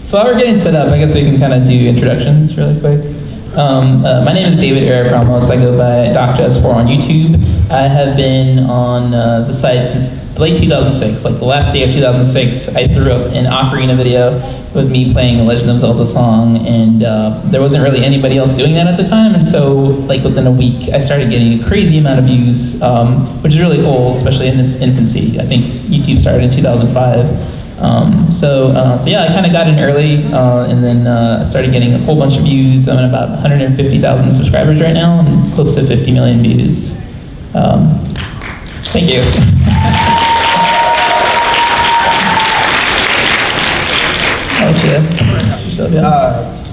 So while we're getting set up, I guess we can kind of do introductions really quick. My name is David Eric Ramos. I go by Dr. S4 on YouTube. I have been on the site since late 2006, like the last day of 2006. I threw up an Ocarina video. It was me playing a Legend of Zelda song, and there wasn't really anybody else doing that at the time, and so like within a week, I started getting a crazy amount of views, which is really cool, especially in its infancy. I think YouTube started in 2005. So yeah, I kind of got in early, and then I started getting a whole bunch of views. I'm at about 150,000 subscribers right now, and close to 50 million views. Thank you.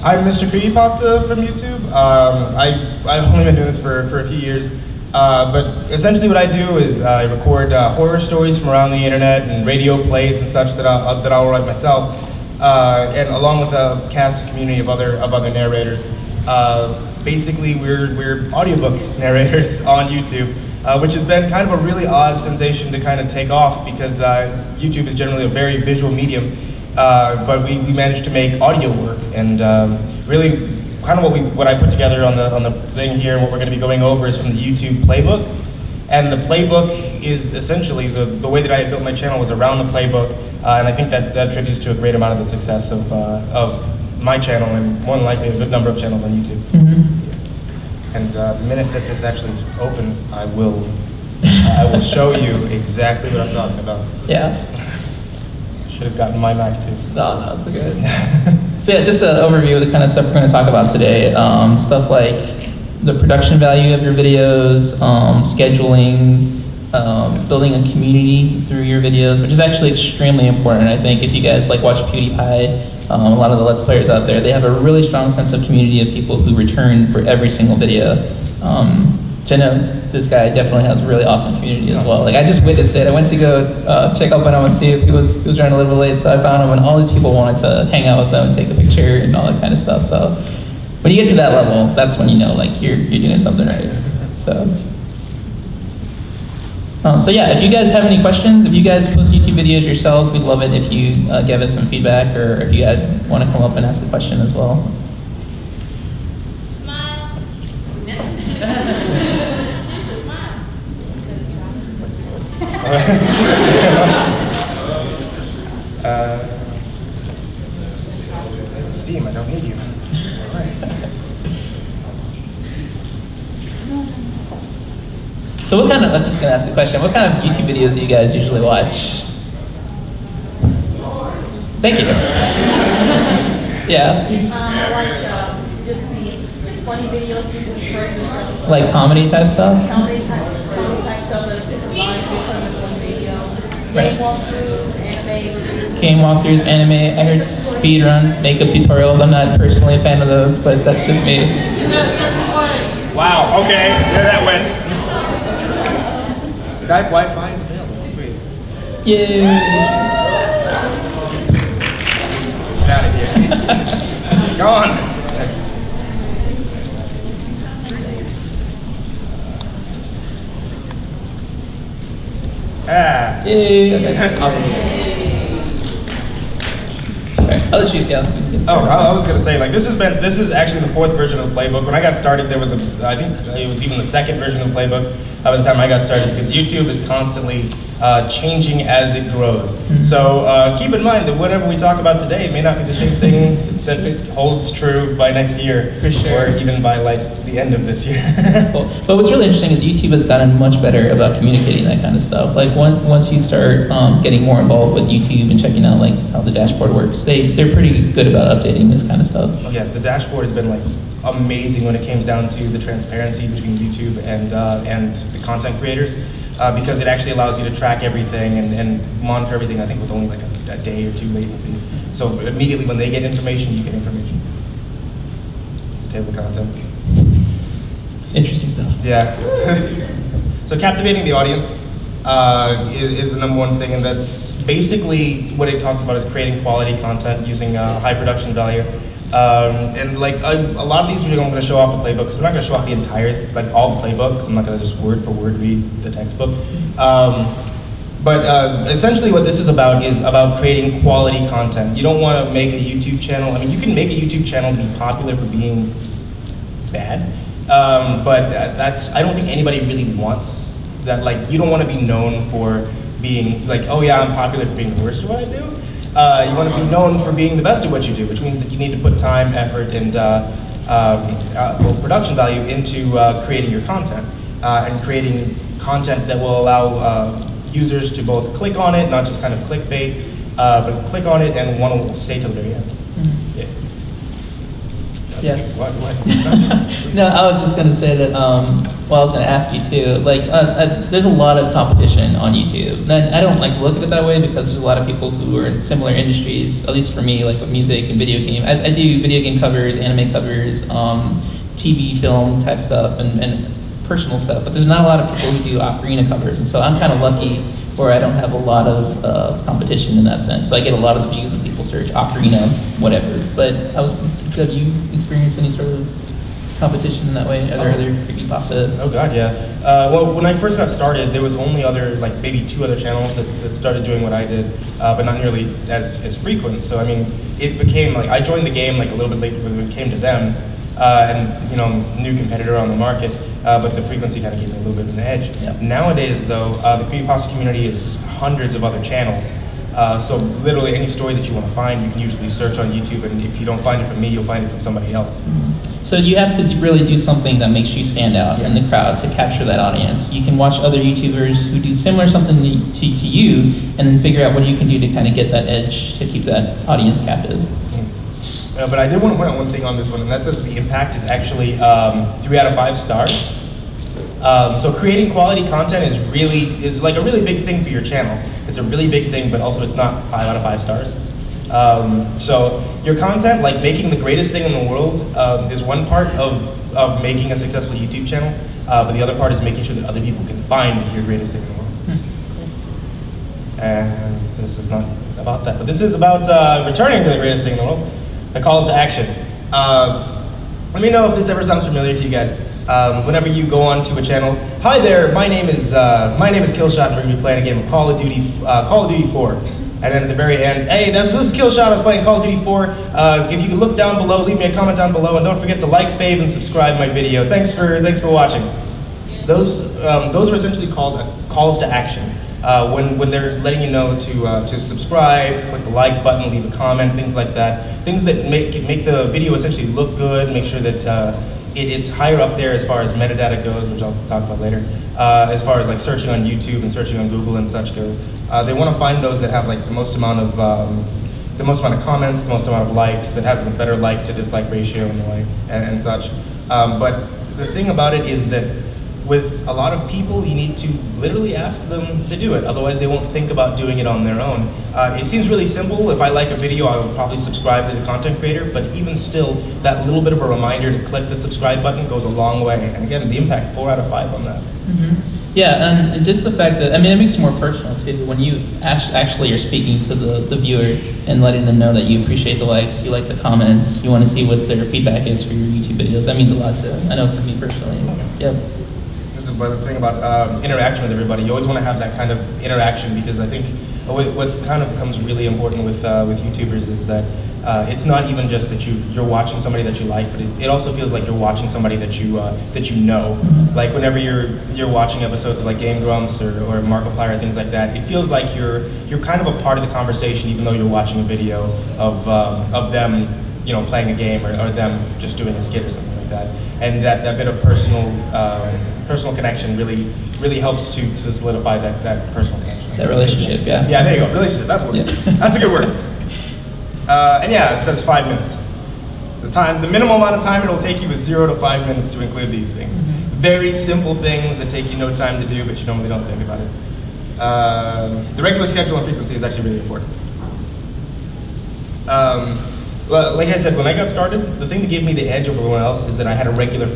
I'm Mr. Creepypasta from YouTube. I've only been doing this for a few years. But essentially what I do is I record horror stories from around the internet and radio plays and such that I'll write myself, and along with a cast community of other narrators. Basically, we're audiobook narrators on YouTube, which has been kind of a really odd sensation to kind of take off because YouTube is generally a very visual medium, but we managed to make audio work, and really. Kind of what I put together on the thing here, and what we're going to be going over is from the YouTube playbook. And the playbook is essentially the way that I had built my channel was around the playbook, and I think that attributes to a great amount of the success of my channel, and more than likely a good number of channels on YouTube. Mm-hmm. And the minute that this actually opens, I will show you exactly what I'm talking about. Yeah. Should have gotten my mic too. No, it's okay. So yeah, just an overview of the kind of stuff we're going to talk about today. Stuff like the production value of your videos, scheduling, building a community through your videos, which is actually extremely important. I think if you guys like watch PewDiePie, a lot of the Let's Players out there, they have a really strong sense of community of people who return for every single video. Jenna, this guy definitely has a really awesome community as well. Like I just witnessed it. I went to go check up on him and see if he was running a little bit late, so I found him, and all these people wanted to hang out with them and take a picture and all that kind of stuff. So when you get to that level, that's when you know like you're doing something right. So yeah, if you guys have any questions, if you guys post YouTube videos yourselves, we'd love it if you give us some feedback, or if you want to come up and ask a question as well. Steam, I don't need you. All right. So what kind of, I'm just going to ask a question, what kind of YouTube videos do you guys usually watch? Thank you. Yeah. I watch just funny videos. Like comedy type stuff? Comedy type stuff, but just a lot of different one video. Game walkthroughs, anime reviews. Game walkthroughs, anime, I heard speedruns, makeup tutorials. I'm not personally a fan of those, but that's just me. Wow, okay, there that went. Skype Wi-Fi available, sweet. Yay! Get out of here. Go on. Ah. Yay! Okay, awesome. Alright, I'll shoot, yeah. Oh, I was gonna say, like, this is actually the 4th version of the playbook. When I got started, there was I think it was even the 2nd version of the playbook by the time I got started, because YouTube is constantly changing as it grows. Mm-hmm. So keep in mind that whatever we talk about today may not be the same thing that holds true by next year. For sure. Or even by like the end of this year. Cool. But what's really interesting is YouTube has gotten much better about communicating that kind of stuff. Like once you start getting more involved with YouTube and checking out like how the dashboard works, they're pretty good about updating this kind of stuff. Oh, yeah, the dashboard has been like amazing when it comes down to the transparency between YouTube and the content creators, because it actually allows you to track everything and monitor everything, I think, with only like a day or 2 latency. So immediately when they get information, you get information. It's a table of contents. Interesting stuff. Yeah. So captivating the audience is the #1 thing, and that's basically what it talks about, is creating quality content using high production value. And like a lot of these videos I'm going to show off the playbook, because we're not going to show off the entire, like all the playbook, because I'm not going to just word for word read the textbook. But essentially what this is about creating quality content. You don't want to make a YouTube channel. I mean, you can make a YouTube channel to be popular for being bad, but I don't think anybody really wants that. Like, you don't want to be known for being like, oh yeah, I'm popular for being the worst at what I do. You want to be known for being the best at what you do, which means that you need to put time, effort, and production value into creating your content and creating content that will allow users to both click on it, not just kind of clickbait, but click on it and want to stay till the very end. Mm-hmm. Yeah. Yes. What? No, I was just going to say that, well, I was going to ask you too, like, there's a lot of competition on YouTube. And I don't like to look at it that way because there's a lot of people who are in similar industries, at least for me, like with music and video game. I do video game covers, anime covers, TV, film type stuff, and personal stuff, but there's not a lot of people who do ocarina covers, and so I'm kind of lucky where I don't have a lot of competition in that sense. So I get a lot of the views when people search ocarina, whatever. But have you experienced any sort of competition in that way? Are there other creepypasta? Oh god, yeah. Well, when I first got started, there was only like maybe 2 other channels that started doing what I did, but not nearly as frequent. So I mean, it became like, I joined the game like a little bit later when it came to them, and you know, new competitor on the market, but the frequency kind of gave me a little bit of an edge. Yep. Nowadays though, the creepypasta community is hundreds of other channels. So literally any story that you want to find, you can usually search on YouTube, and if you don't find it from me, you'll find it from somebody else. Mm-hmm. So you have to really do something that makes you stand out in the crowd to capture that audience. You can watch other YouTubers who do similar something to you, and then figure out what you can do to kind of get that edge to keep that audience captive. But I did want to point out one thing on this one, and that says the impact is actually 3 out of 5 stars. So creating quality content is like a really big thing for your channel. It's a really big thing, but also it's not 5 out of 5 stars. So your content, like making the greatest thing in the world, is one part of making a successful YouTube channel, but the other part is making sure that other people can find your greatest thing in the world. And this is not about that, but this is about returning to the greatest thing in the world. The calls to action. Let me know if this ever sounds familiar to you guys. Whenever you go on to a channel, hi there, my name is Killshot, and we're gonna be playing a game of Call of Duty 4. And then at the very end, hey, this is Killshot, I was playing Call of Duty 4. If you could look down below, leave me a comment down below, and don't forget to like, fave, and subscribe my video. Thanks for watching. Those are essentially calls to action. When they're letting you know to subscribe, click the like button, leave a comment, things like that. Things that make the video essentially look good, make sure that it's higher up there as far as metadata goes, which I'll talk about later. As far as like searching on YouTube and searching on Google and such go, they want to find those that have like the most amount of comments, the most amount of likes, that has a better like to dislike ratio and the like and such. But the thing about it is that with a lot of people, you need to literally ask them to do it. Otherwise, they won't think about doing it on their own. It seems really simple. If I like a video, I would probably subscribe to the content creator, but even still, that little bit of a reminder to click the subscribe button goes a long way. And again, the impact, 4 out of 5 on that. Mm-hmm. Yeah, and just the fact that, I mean, it makes it more personal too, when you actually are speaking to the viewer and letting them know that you appreciate the likes, you like the comments, you want to see what their feedback is for your YouTube videos. That means a lot too. I know for me personally. Yep. This is the thing about interaction with everybody. You always want to have that kind of interaction, because I think what's kind of becomes really important with YouTubers is that it's not even just that you're watching somebody that you like, but it also feels like you're watching somebody that you know. Like whenever you're watching episodes of like Game Grumps or Markiplier, things like that, it feels like you're kind of a part of the conversation, even though you're watching a video of them, you know, playing a game or them just doing a skit or something like that. And that bit of personal connection really helps to solidify that personal connection. That relationship, yeah. Yeah, there you go, relationship, that's what that's a good word. And yeah, it says 5 minutes. The minimal amount of time it will take you is 0 to 5 minutes to include these things. Mm-hmm. Very simple things that take you no time to do, but you normally don't think about it. The regular schedule and frequency is actually really important. Well, like I said, when I got started, the thing that gave me the edge over everyone else is that I had a regular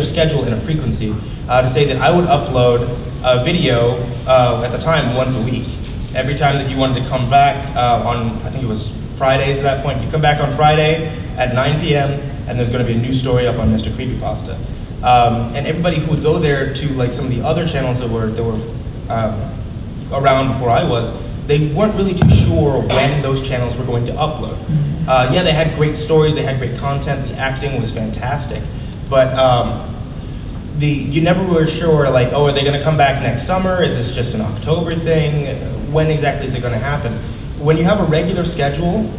schedule and a frequency to say that I would upload a video at the time once a week. Every time that you wanted to come back on, I think it was Fridays at that point, you come back on Friday at 9 p.m. and there's going to be a new story up on Mr. Creepypasta. And everybody who would go there to like some of the other channels that were around before I was, they weren't really too sure when those channels were going to upload. Yeah, they had great stories, they had great content, the acting was fantastic, but you never were sure, like, oh, are they going to come back next summer? Is this just an October thing? When exactly is it going to happen? When you have a regular schedule,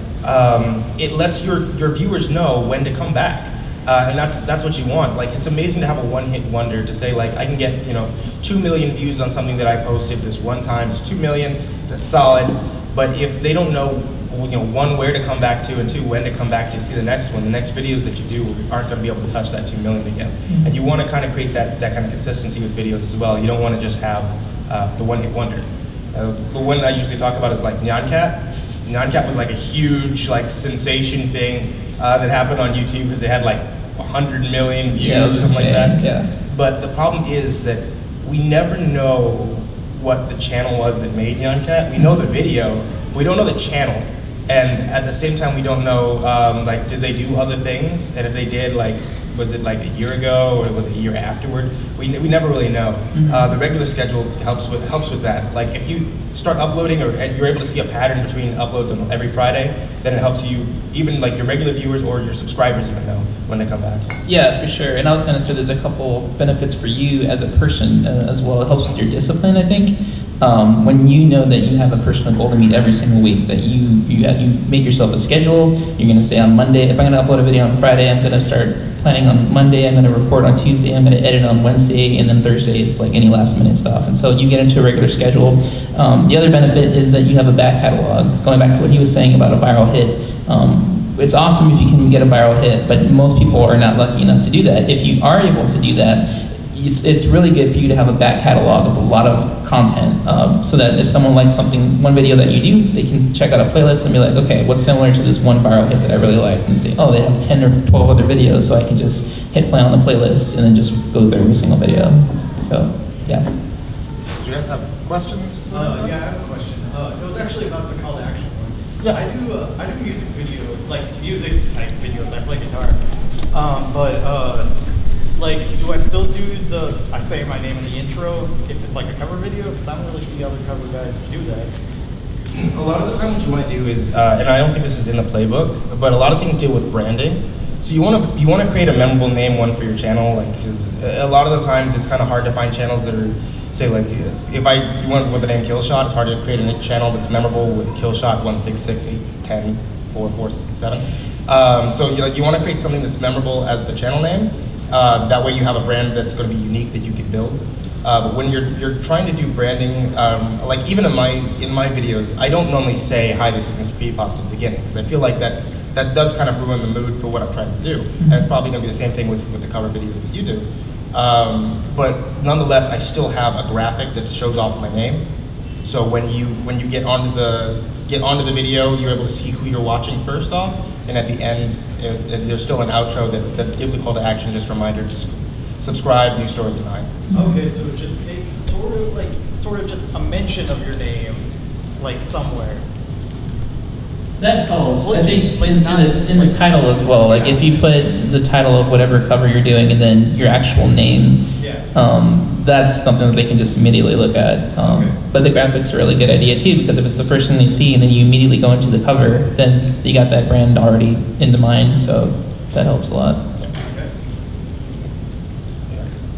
it lets your viewers know when to come back. And that's what you want. Like, it's amazing to have a one-hit wonder, to say, like, I can get 2 million views on something that I posted this one time. It's 2 million. That's solid. But if they don't know, one, where to come back to, and two, when to come back to see the next one, the next videos that you do aren't going to be able to touch that 2 million again. And you want to kind of create that kind of consistency with videos as well. You don't want to just have the one-hit wonder. The one I usually talk about is like Nyan Cat. Nyan Cat was like a huge sensation thing that happened on YouTube because they had like 100 million views or something like that. Yeah. But the problem is that we never know what the channel was that made Nyan Cat. We know the video, but we don't know the channel. And at the same time, we don't know, like, did they do other things? And if they did, like, was it like a year ago or was it a year afterward? We never really know. The regular schedule helps with that. Like, if you start uploading, and you're able to see a pattern between uploads on every Friday, then it helps you, even like your regular viewers or your subscribers, even know when to come back. Yeah, for sure. And I was going to say there's a couple benefits for you as a person as well. It helps with your discipline, I think. When you know that you have a personal goal to meet every single week, that you make yourself a schedule. You're going to say on Monday, if I'm going to upload a video on Friday, I'm going to start planning on Monday, I'm going to record on Tuesday, I'm going to edit on Wednesday, and then Thursday is like any last minute stuff. And so you get into a regular schedule. The other benefit is that you have a back catalog. Going back to what he was saying about a viral hit, it's awesome if you can get a viral hit, but most people are not lucky enough to do that. If you are able to do that, it's really good for you to have a back catalog of a lot of content, so that if someone likes one video that you do, they can check out a playlist and be like, okay, what's similar to this one viral hit that I really like? And say, oh, they have 10 or 12 other videos, so I can just hit play on the playlist and then just go through every single video. So, yeah. Do you guys have questions? Yeah, I have a question. It was actually about the call to action one. Yeah. I do music video, like music type videos. I play guitar, like, do I still do I say my name in the intro if it's like a cover video? Because I don't really see other cover guys do that. A lot of the time what you want to do is, and I don't think this is in the playbook, but a lot of things deal with branding. So you want to create a memorable name one for your channel, like, because a lot of the times it's kind of hard to find channels that are, say, like, if you want with the name Killshot, it's hard to create a channel that's memorable with Killshot 166 810 4467. So you want to create something that's memorable as the channel name. That way you have a brand that's going to be unique that you can build. But when you're trying to do branding, like even in my videos, I don't normally say, hi, this is Mr. Creepypasta at the beginning, because I feel like that does kind of ruin the mood for what I'm trying to do. And it's probably going to be the same thing with the cover videos that you do. But nonetheless, I still have a graphic that shows off my name. So when you get onto the video, you're able to see who you're watching first off, and at the end, there's still an outro that gives a call to action, just a reminder to subscribe, new stories at 9. Okay, so it's sort of just a mention of your name, like somewhere. That helps. I think in the title as well. Like if you put the title of whatever cover you're doing and then your actual name, that's something that they can just immediately look at. But the graphics are a really good idea too, because if it's the first thing they see and then you immediately go into the cover, then you got that brand already in the mind. So that helps a lot.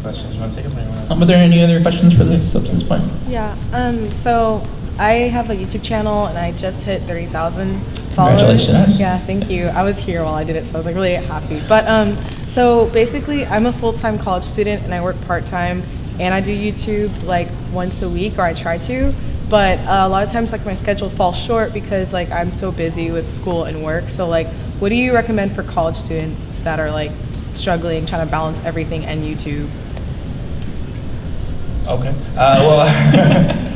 Questions? You want to take it? Are there any other questions for this substance point? Yeah. So I have a YouTube channel and I just hit 30,000 followers. Congratulations. Yeah, thank you. I was here while I did it, so I was like really happy. But so basically, I'm a full-time college student and I work part-time, and I do YouTube like once a week, or I try to. But a lot of times, like my schedule falls short because like I'm so busy with school and work. So like, what do you recommend for college students that are like struggling, trying to balance everything and YouTube? Okay. Well,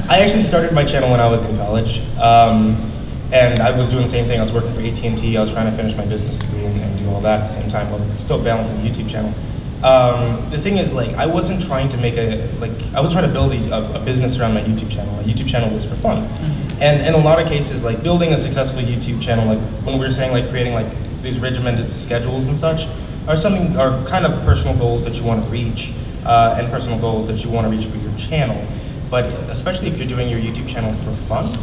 I actually started my channel when I was in college, and I was doing the same thing. I was working for AT&T. I was trying to finish my business degree and do all that at the same time, while still balancing the YouTube channel. The thing is, like, I wasn't trying to make I was trying to build a business around my YouTube channel. My YouTube channel was for fun. And in a lot of cases, like, building a successful YouTube channel, like, when we were saying, like, creating, like, these regimented schedules and such, are kind of personal goals that you want to reach, and personal goals that you want to reach for your channel. but especially if you're doing your YouTube channel for fun,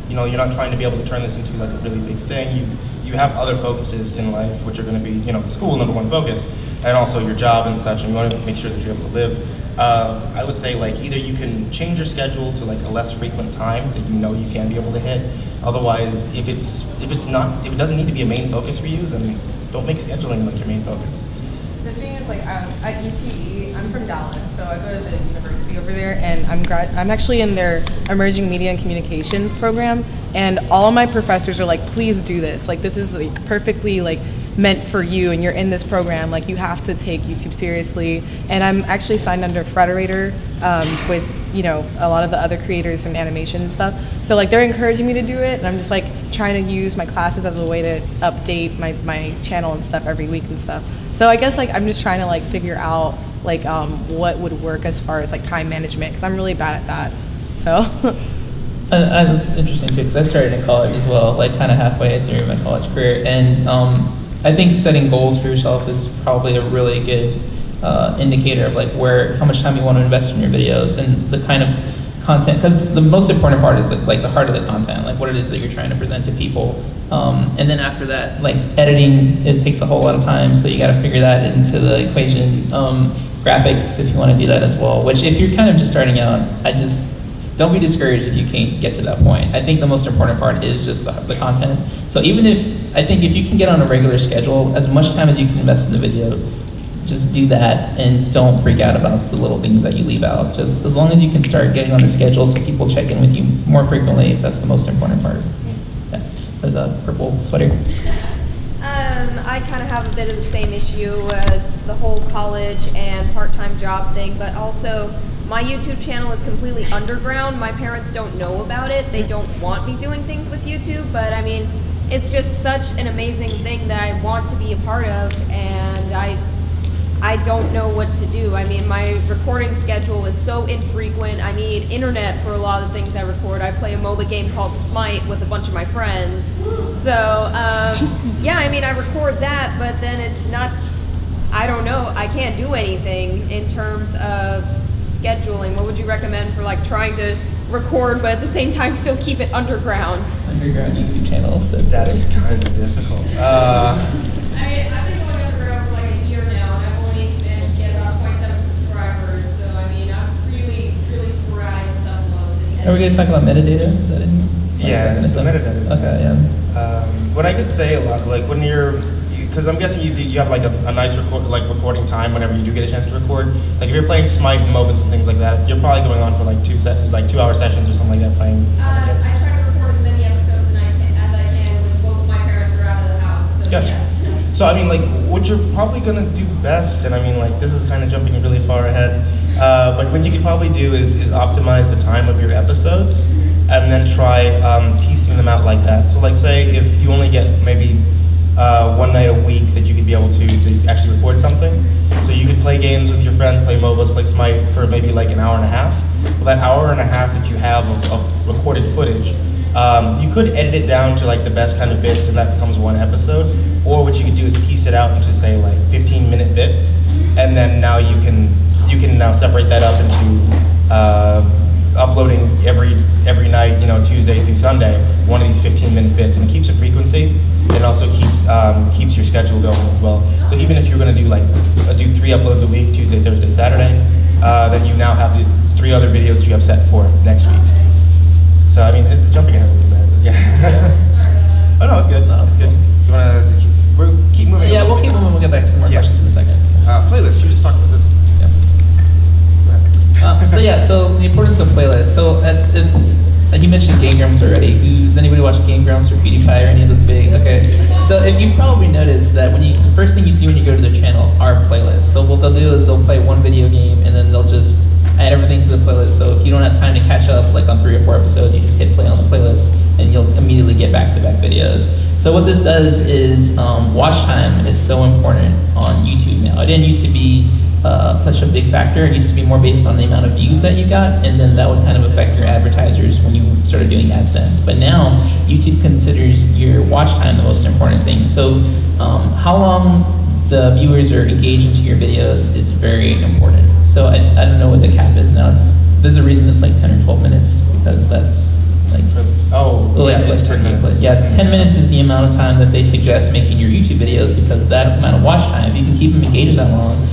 you know, you're not trying to be able to turn this into like a really big thing. You have other focuses in life, which are going to be, you know, school, #1 focus, and also your job and such, and you want to make sure that you're able to live. I would say like either you can change your schedule to like a less frequent time that you know you can be able to hit. Otherwise, if it doesn't need to be a main focus for you, then don't make scheduling like your main focus. The thing is, like, at UTE, I'm from Dallas, so I go to the university over there, and I'm actually in their emerging media and communications program, and all of my professors are like, please do this. Like, this is like perfectly like meant for you, and you're in this program. Like, you have to take YouTube seriously. And I'm actually signed under Frederator with, you know, a lot of the other creators in animation and stuff. So like, they're encouraging me to do it, and I'm just like trying to use my classes as a way to update my channel and stuff every week and stuff. So I guess like I'm just trying to like figure out like what would work as far as like time management, because I'm really bad at that. So. And it's interesting too, because I started in college as well, like kind of halfway through my college career, and I think setting goals for yourself is probably a really good indicator of like how much time you want to invest in your videos and the kind of content, because the most important part is like the heart of the content, like what it is that you're trying to present to people. And then after that, like editing, it takes a whole lot of time, so you got to figure that into the equation. Graphics, if you want to do that as well, which if you're kind of just starting out, don't be discouraged if you can't get to that point. I think the most important part is just the content. So even I think if you can get on a regular schedule, as much time as you can invest in the video, just do that, and don't freak out about the little things that you leave out. Just as long as you can start getting on the schedule so people check in with you more frequently, that's the most important part. Yeah. There's a purple sweater. I kind of have a bit of the same issue as the whole college and part-time job thing, but also my YouTube channel is completely underground. My parents don't know about it. They don't want me doing things with YouTube, but I mean, it's just such an amazing thing that I want to be a part of, and I don't know what to do. I mean, my recording schedule is so infrequent. I need internet for a lot of the things I record. I play a MOBA game called Smite with a bunch of my friends. So, yeah, I mean, I record that, but then it's not, I don't know, I can't do anything in terms of scheduling. What would you recommend for like trying to record, but at the same time still keep it underground? Underground YouTube channel. That's kind of difficult. I've been going underground for like a year now, and I've only managed to get about 27 subscribers. So I mean, I'm really sporadic with uploads. Are we going to talk about metadata? Is that in here? Yeah, Kind of the stuff? metadata is Okay, yeah. what I could say a lot, like when because I'm guessing you have like a nice recording time whenever you do get a chance to record. Like if you're playing Smite and MOBAs and things like that, you're probably going on for like 2-hour sessions or something like that playing. I try to record as many episodes as I can when both my parents are out of the house. So Gotcha. yes. So I mean, like what you're probably gonna do best, and I mean, like this is kind of jumping really far ahead, but what you could probably do is optimize the time of your episodes, and then try piecing them out like that. So like say if you only get maybe one night a week that you could be able to actually record something. So you could play games with your friends, play MOBAs, play Smite for maybe like an hour and a half. Well, that hour and a half that you have of recorded footage, you could edit it down to like the best kind of bits, and that becomes one episode. Or what you could do is piece it out into say like 15-minute bits, and then now you can now separate that up into uploading every night, you know, Tuesday through Sunday, one of these 15-minute bits, and it keeps a frequency. It also keeps your schedule going as well. So even if you're going to do 3 uploads a week, Tuesday, Thursday, Saturday, then you now have the 3 other videos you have set for next week. So I mean, it's jumping ahead a little bit. But yeah. Oh no, it's good. No, it's good. You want to keep moving? Yeah, we'll keep moving. We'll get back to some more questions in a second. Playlist. You just talked about this. So yeah, so the importance of playlists. So you mentioned Game Grumps already. Does anybody watch Game Grumps or PewDiePie or any of those big? Okay. So if you've probably noticed that the first thing you see when you go to their channel are playlists. So what they'll do is they'll play one video game and then they'll just add everything to the playlist. So if you don't have time to catch up like on 3 or 4 episodes, you just hit play on the playlist and you'll immediately get back-to-back videos. So what this does is watch time is so important on YouTube now. It didn't used to be such a big factor. It used to be more based on the amount of views that you got, and then that would kind of affect your advertisers when you started doing AdSense. But now, YouTube considers your watch time the most important thing. So how long the viewers are engaged into your videos is very important. So I don't know what the cap is now. There's a reason it's like 10 or 12 minutes, because that's like, Oh, yeah, it's 10 minutes. Yeah, 10 minutes is the amount of time that they suggest making your YouTube videos, because that amount of watch time, if you can keep them engaged that long,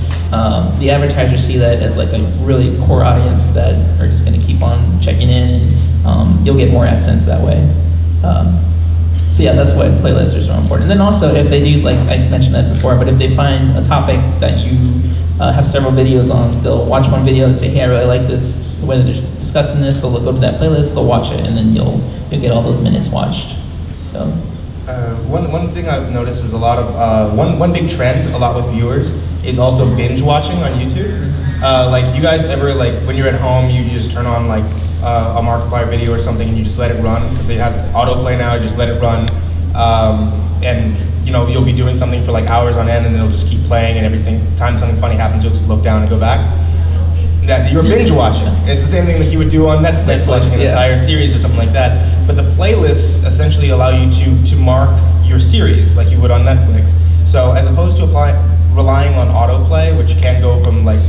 the advertisers see that as like a really core audience that are just going to keep on checking in, and you'll get more AdSense that way. So yeah, that's why playlists are so important. And then also, if they do, like I mentioned that before, but if they find a topic that you have several videos on, they'll watch one video and say, hey, I really like this, the way that they're discussing this, so they'll go to that playlist, they'll watch it, and then you'll get all those minutes watched. So. One thing I've noticed is a lot of, one big trend, a lot with viewers, is also binge watching on YouTube. Like, you guys ever, like, when you're at home, you just turn on, like, a Markiplier video or something, and you just let it run, because it has autoplay now, you just let it run, and, you know, you'll be doing something for, like, hours on end, and it'll just keep playing, and every time something funny happens, you'll just look down and go back. That you're binge watching. It's the same thing that you would do on Netflix, watching an entire series or something like that. But the playlists essentially allow you to mark your series like you would on Netflix. So as opposed to relying on autoplay, which can go from like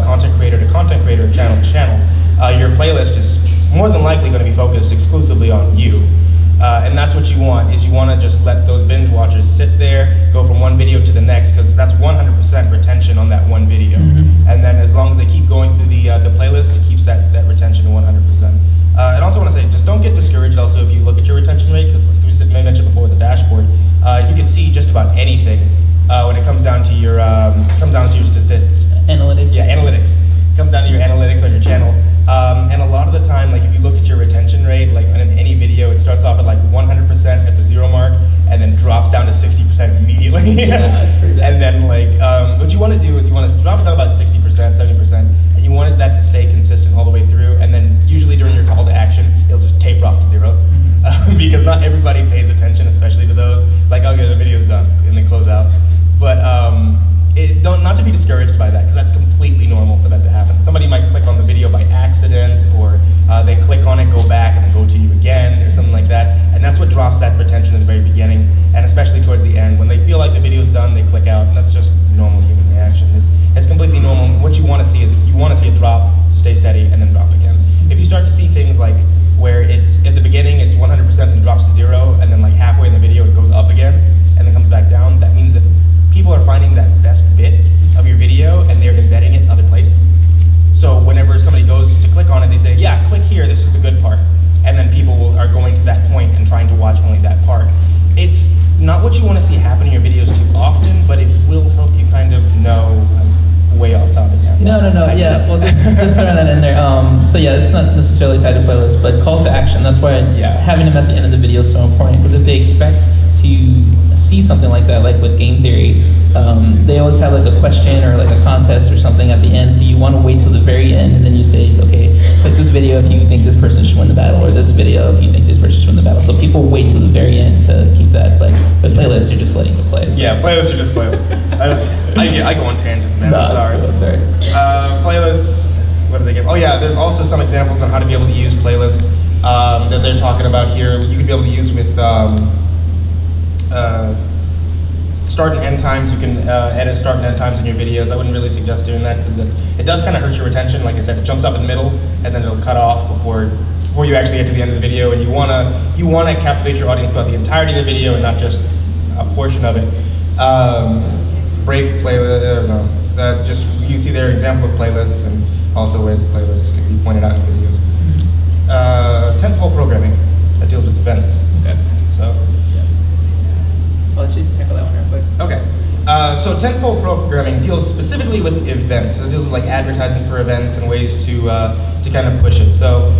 content creator to content creator, channel to channel, your playlist is more than likely going to be focused exclusively on you. And that's what you want, is you want to just let those binge watchers sit there, go from one video to the next, because that's 100% retention on that one video. And then as long as they keep going through the playlist, it keeps that retention to 100%. And also want to say, just don't get discouraged also if you look at your retention rate, because like we mentioned before with the dashboard, you can see just about anything when it comes down to your statistics. Analytics. Yeah, analytics. It comes down to your analytics on your channel. And a lot of the time, like if you look at your retention rate, like on any video, it starts off at like 100% at the 0 mark, and then drops down to 60% immediately. Yeah, that's pretty bad. And then like, what you want to do is you want to drop it down about 60%, 70%, and you want that to stay consistent all the way through. And then usually during your call to action, it'll just taper off to 0. Because not everybody pays attention, especially to those. Like, okay, the video's done, and they close out. But not to be discouraged by that, because that's completely normal for that to happen. Somebody might click on the video by accident, or they click on it, go back, and then go to you again, or something like that. And that's what drops that retention in the very beginning, and especially towards the end. When they feel like the video's done, they click out, and that's just normal human reaction. It's completely normal. What you want to see is, you want to see it drop, stay steady, and then drop again. If you start to see things like where it's, at the beginning, it's 100% and drops to 0, and then like halfway in the video, it goes up again, and then comes back down, that means that people are finding that best bit of your video, and they're embedding it other places. So whenever somebody goes to click on it, they say, yeah, click here, this is the good part. And then people are going to that point and trying to watch only that part. It's not what you want to see happen in your videos too often, but it will help you kind of know. I'm way off topic now. No, yeah, well, just throwing that in there. So yeah, it's not necessarily tied to playlists, but calls to action, that's why having them at the end of the video is so important, because if they expect to see something like that, like with game theory, they always have like a question or like a contest or something at the end, so you want to wait till the very end, and then you say, okay, click this video if you think this person should win the battle, or this video if you think this person should win the battle. So people wait till the very end to keep that. Like with playlists, you're just letting it play. So. Yeah, playlists are just playlists. I go on tangents, man. No, sorry. Cool, that's all right. Playlists, what do they give? Oh yeah, there's also some examples on how to be able to use playlists that they're talking about here. You could be able to use with start and end times. You can edit start and end times in your videos. I wouldn't really suggest doing that, because it does kind of hurt your retention. Like I said, it jumps up in the middle, and then it'll cut off before you actually get to the end of the video. And you wanna captivate your audience throughout the entirety of the video, and not just a portion of it. Break playlist. Just you see their example of playlists, and also ways playlists can be pointed out in videos. Tentpole programming that deals with events. Okay. So. I'll let you tackle that one real quick. Okay. So tentpole programming deals specifically with events. So it deals with like advertising for events and ways to kind of push it. So,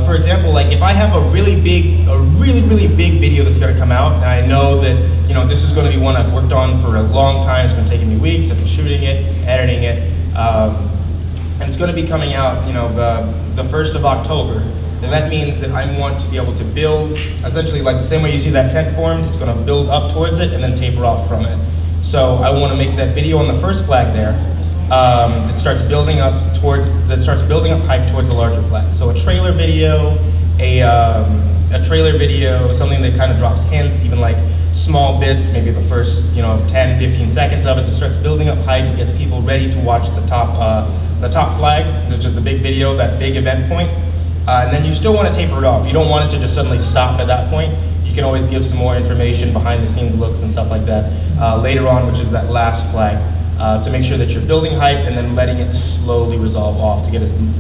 for example, like if I have a really big video that's going to come out, and I know that this is going to be one I've worked on for a long time. It's been taking me weeks. I've been shooting it, editing it, and it's going to be coming out, the 1st of October. And that means that I want to be able to build, essentially like the same way you see that tent formed, it's going to build up towards it and then taper off from it. So I want to make that video on the first flag there that starts building up hype towards the larger flag. So a trailer video, something that kind of drops hints, even like small bits, maybe the first 10, 15 seconds of it that starts building up hype and gets people ready to watch the top flag, which is the big video, that big event point. And then you still want to taper it off. You don't want it to just suddenly stop at that point. You can always give some more information, behind the scenes looks and stuff like that later on, which is that last flag, to make sure that you're building hype and then letting it slowly resolve off to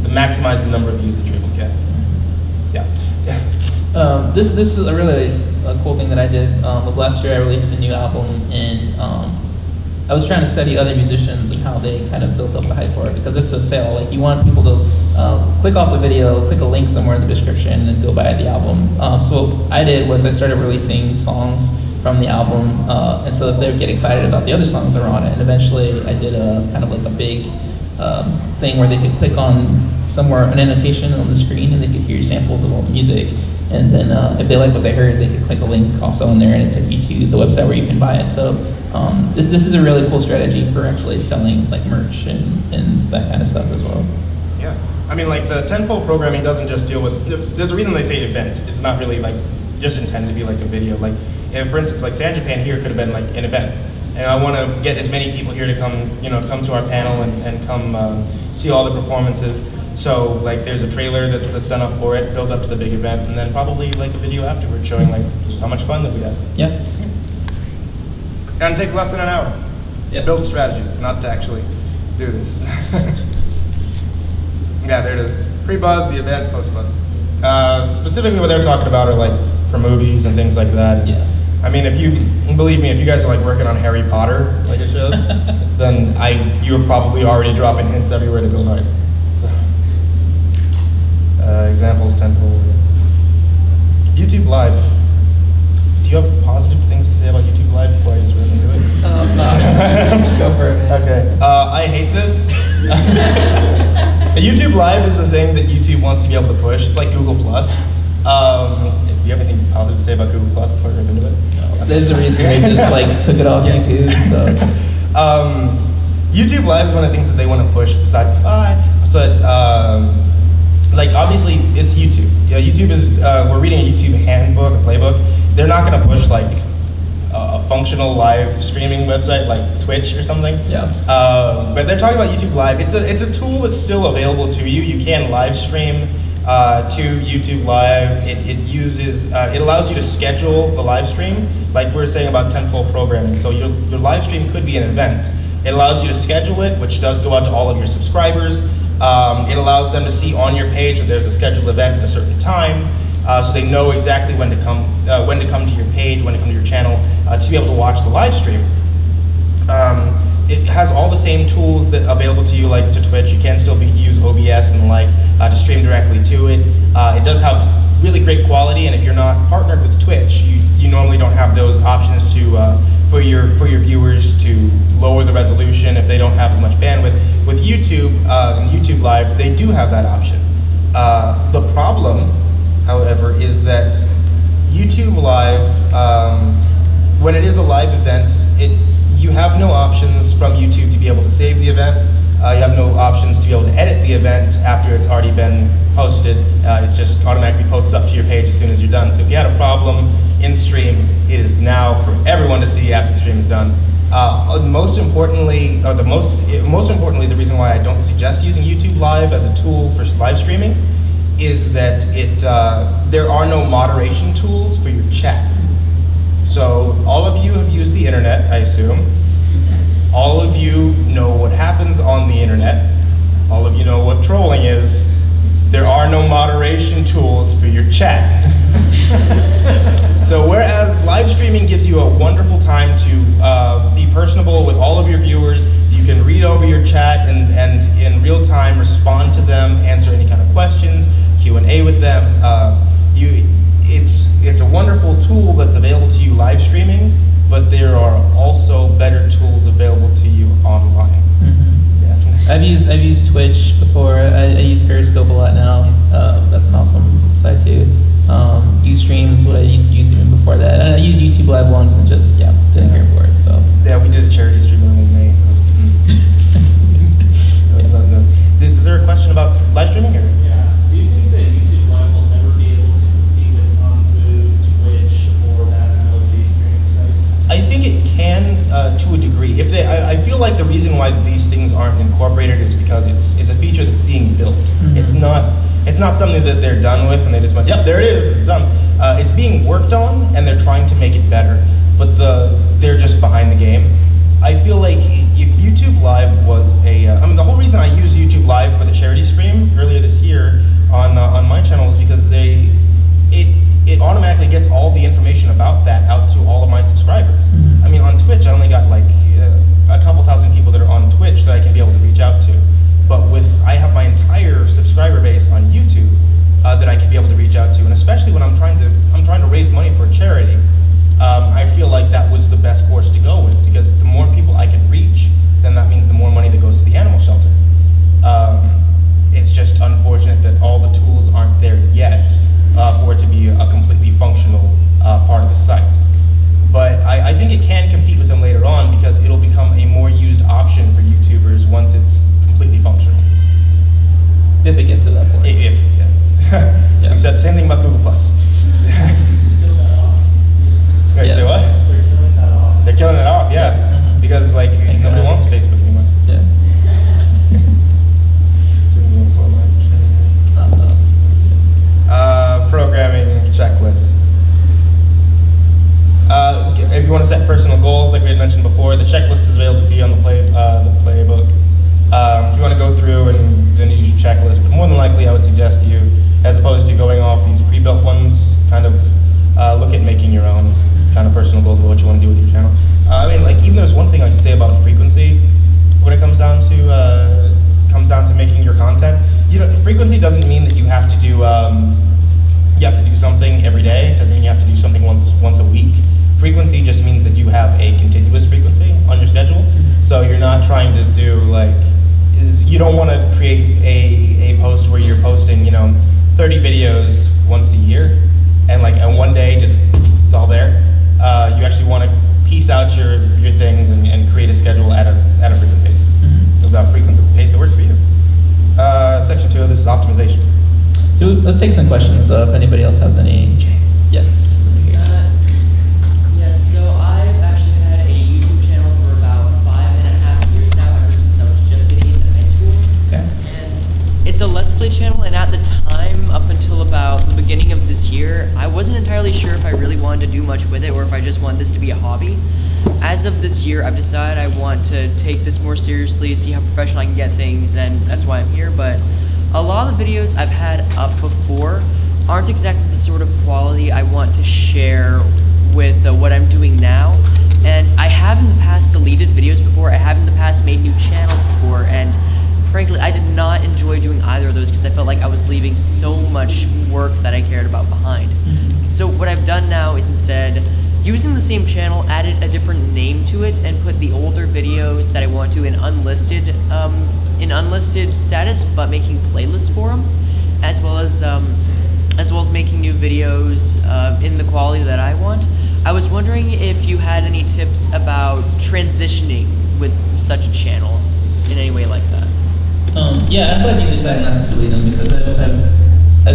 maximize the number of views that you're able to get. Yeah. This is a really cool thing that I did. Was last year I released a new album, and I was trying to study other musicians and how they kind of built up the hype for it, because it's a sale. Like, you want people to click off the video, click a link somewhere in the description, and then go buy the album. So what I did was I started releasing songs from the album, and so that they would get excited about the other songs that were on it. And eventually I did a kind of like a big thing where they could click on somewhere, an annotation on the screen, and they could hear samples of all the music. And then if they like what they heard, they could click a link also in there, and it took you to the website where you can buy it. So this is a really cool strategy for actually selling like merch and that kind of stuff as well. Yeah, I mean, like, the tentpole programming doesn't just deal with, there's a reason they say event. It's not really like just intended to be like a video. Like, for instance, like San Japan here could have been like an event. And I want to get as many people here to come, come to our panel and come see all the performances. So, like, there's a trailer that's done up for it, build up to the big event, and then probably like a video afterwards showing like just how much fun that we had. Yeah. And it takes less than an hour. Yes. Build strategy, not to actually do this. Yeah, there it is. Pre-buzz, the event, post-buzz. Specifically what they're talking about are like for movies and things like that. Yeah. I mean, believe me, if you guys are like working on Harry Potter, like it shows, then you're probably already dropping hints everywhere to build hype. Examples, tentpole. YouTube Live. Do you have positive things to say about YouTube Live before I just run into it? No. Go for it, man. Okay. I hate this. YouTube Live is a thing that YouTube wants to be able to push. It's like Google Plus. Do you have anything positive to say about Google Plus before I rip into it? No. There's a reason they just like took it off YouTube. So. YouTube Live is one of the things that they want to push besides so it's like, obviously it's YouTube. YouTube is we're reading a YouTube handbook, a playbook. They're not going to push like a functional live streaming website like Twitch or something. Yeah. But they're talking about YouTube Live. It's a tool that's still available to you. You can live stream to YouTube Live. It allows you to schedule the live stream, like we were saying about tentpole programming. So your live stream could be an event. It allows you to schedule it, which does go out to all of your subscribers. It allows them to see on your page that there's a scheduled event at a certain time, so they know exactly when to come to your page, when to come to your channel, to be able to watch the live stream. It has all the same tools that are available to you, like to Twitch. You can still use OBS and the like to stream directly to it. It does have really great quality, and if you're not partnered with Twitch, you normally don't have those options for your viewers to lower the resolution if they don't have as much bandwidth. With YouTube and YouTube Live, they do have that option. The problem, however, is that YouTube Live, when it is a live event, you have no options from YouTube to be able to save the event. You have no options to be able to edit the event after it's already been posted. It just automatically posts up to your page as soon as you're done. So if you had a problem in stream, it is now for everyone to see after the stream is done. Most importantly, the reason why I don't suggest using YouTube Live as a tool for live streaming is that there are no moderation tools for your chat. So all of you have used the internet, I assume. All of you know what happens on the internet. All of you know what trolling is. There are no moderation tools for your chat. So whereas live streaming gives you a wonderful time to be personable with all of your viewers, you can read over your chat and in real time respond to them, answer any kind of questions, Q&A with them. It's a wonderful tool that's available to you live streaming, but there are also better tools available to you online. Mm-hmm. Yeah. I've used Twitch before. I use Periscope a lot now. That's an awesome site too. Ustream is what I used to use even before that. I used YouTube Live once and just didn't care for it. So yeah, we did a charity stream in May. Is there a question about live streaming? Or? Yeah. Do you think that YouTube Live will never be able to compete with Twitch or that MLG streaming site? to a degree. If they, I feel like the reason why these things aren't incorporated is because it's a feature that's being built. It's not something that they're done with and they just went, yep, there it is, it's done. It's being worked on and they're trying to make it better, but they're just behind the game. I feel like if YouTube Live was I mean, the whole reason I used YouTube Live for the charity stream earlier this year on my channel is because it automatically gets all the information about that out to all of my subscribers. I mean, on Twitch, I only got like a couple thousand people that are on Twitch that I can be able to reach out to. But I have my entire subscriber base on YouTube that I can be able to reach out to, and especially when I'm trying to raise money for a charity. I feel like that was the best course to go with, because the more people I can reach, then that means the more money that goes to the animal shelter. It's just unfortunate that all the tools aren't there yet for it to be a completely functional part of the site. But I think it can compete with them later on, because it'll become a more used option for YouTubers once it's completely functional. If it gets to that point. Yeah. You said the same thing about Google+. Wait, say what? They're killing it off, yeah. Because like nobody wants Facebook anymore. Yeah. Programming checklist. If you want to set personal goals, like we had mentioned before, the checklist is available to you on the playbook. If you want to go through and then use your checklist, but more than likely, I would suggest to you, as opposed to going off these pre-built ones, kind of look at making your own kind of personal goals of what you want to do with your channel. I mean, like, even there's one thing I can say about frequency when it comes down to making your content. You know, frequency doesn't mean that you have to do something every day. It doesn't mean you have to do something once a week. Frequency just means that you have a continuous frequency on your schedule. So you're not trying to do you don't want to create a post where you're posting 30 videos once a year and one day just it's all there. You actually want to piece out your things and create a schedule at a frequent pace. About frequent pace that works for you. Section 2 of this is optimization. Let's take some questions if anybody else has any. Yes. Yes, so I've actually had a YouTube channel for about 5.5 years now, ever since I was just getting into high school. Okay. And it's a Let's Play channel, and at the time, up until about the beginning of this year, I wasn't entirely sure if I really wanted to do much with it or if I just wanted this to be a hobby. As of this year, I've decided I want to take this more seriously, see how professional I can get things, and that's why I'm here. But a lot of the videos I've had up before aren't exactly the sort of quality I want to share with what I'm doing now. And I have in the past deleted videos before, I have in the past made new channels before, and frankly, I did not enjoy doing either of those because I felt like I was leaving so much work that I cared about behind. So what I've done now is instead, using the same channel, added a different name to it and put the older videos that I want to in unlisted status, but making playlists for them, as well as making new videos in the quality that I want. I was wondering if you had any tips about transitioning with such a channel in any way like that. Yeah, I'm glad you decided not to delete them, because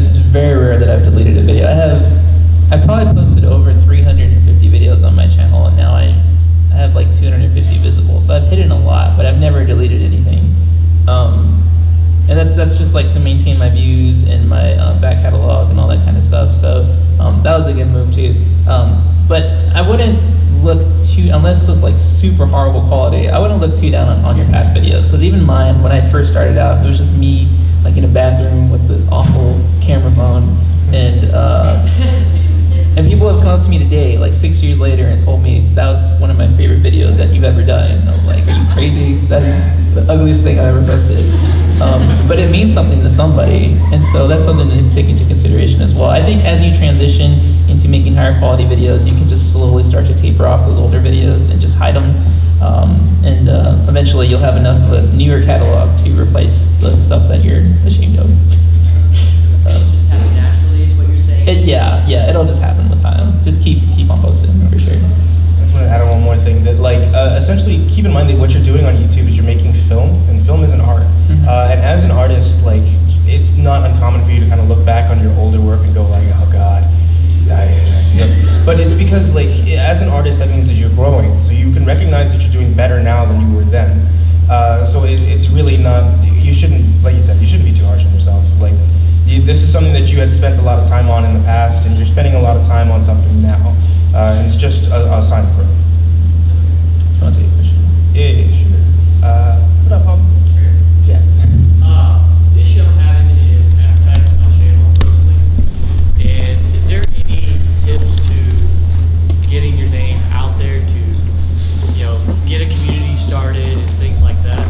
it's very rare that I've deleted a video. I've probably posted over 350 videos on my channel, and now I have like 250 visible. So I've hidden a lot, but I've never deleted anything. And that's just like to maintain my views and my back catalog and all that kind of stuff. So that was a good move too. But I wouldn't look too, unless it's like super horrible quality, I wouldn't look too down on your past videos. Because even mine, when I first started out, it was just me like in a bathroom with this awful camera phone, and people have come up to me today, like 6 years later, and told me that's one of my favorite videos that you've ever done. And I'm like, are you crazy? That's the ugliest thing I've ever posted. But it means something to somebody, and so that's something to take into consideration as well. I think as you transition into making higher quality videos, you can just slowly start to taper off those older videos and just hide them. And eventually you'll have enough of a newer catalog to replace the stuff that you're ashamed of. Yeah, it'll just happen with time. Just keep on posting for sure. I just want to add on one more thing, that essentially keep in mind that what you're doing on YouTube is you're making film, and film is an art. And as an artist, it's not uncommon for you to kind of look back on your older work and go like, oh God, but it's because as an artist, that means that you're growing. So you can recognize that you're doing better now than you were then. So it's really not, you shouldn't, like you said, you shouldn't be too harsh on yourself. Like, this is something that you had spent a lot of time on in the past, and you're spending a lot of time on something now. And it's just a sign of growth. You want to take a question? Yeah, sure. What up, Mom? Yeah. The issue I'm having is advertising my channel mostly. And is there any tips to getting your name out there to, you know, get a community started and things like that?